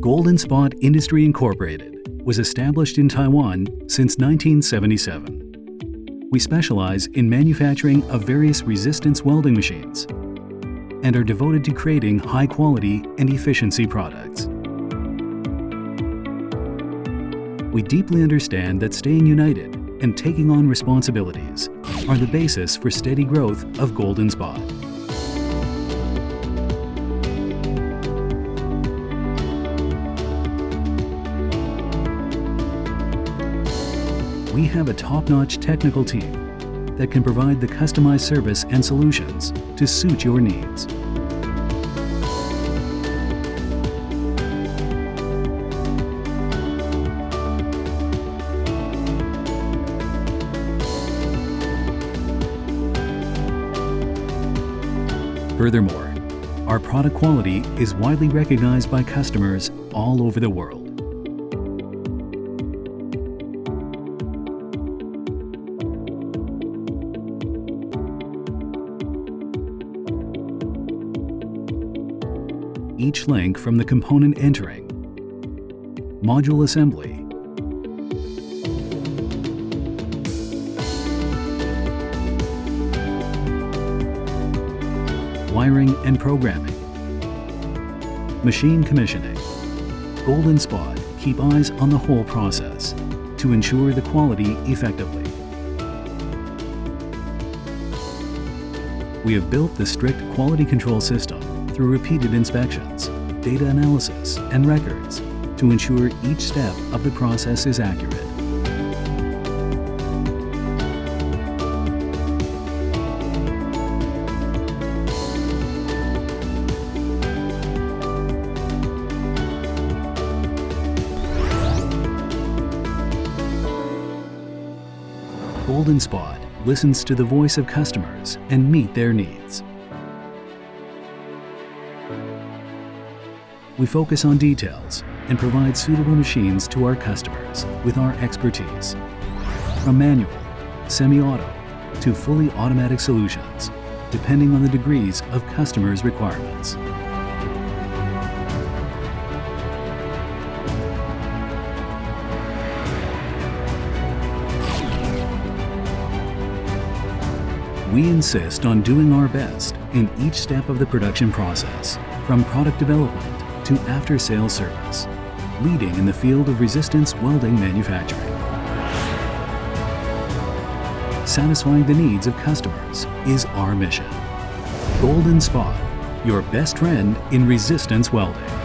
Golden Spot Industry Incorporated was established in Taiwan since 1977. We specialize in manufacturing of various resistance welding machines and are devoted to creating high-quality and efficiency products. We deeply understand that staying united and taking on responsibilities are the basis for steady growth of Golden Spot. We have a top-notch technical team that can provide the customized service and solutions to suit your needs. Furthermore, our product quality is widely recognized by customers all over the world. Each link from the component entering, module assembly, wiring and programming, machine commissioning, Golden Spot keep eyes on the whole process to ensure the quality effectively. We have built the strict quality control system through repeated inspections, data analysis, and records to ensure each step of the process is accurate. Golden Spot listens to the voice of customers and meet their needs. We focus on details and provide suitable machines to our customers with our expertise, from manual, semi-auto, to fully automatic solutions, depending on the degrees of customers' requirements. We insist on doing our best in each step of the production process, from product development to after-sales service, leading in the field of resistance welding manufacturing. Satisfying the needs of customers is our mission. Golden Spot, your best friend in resistance welding.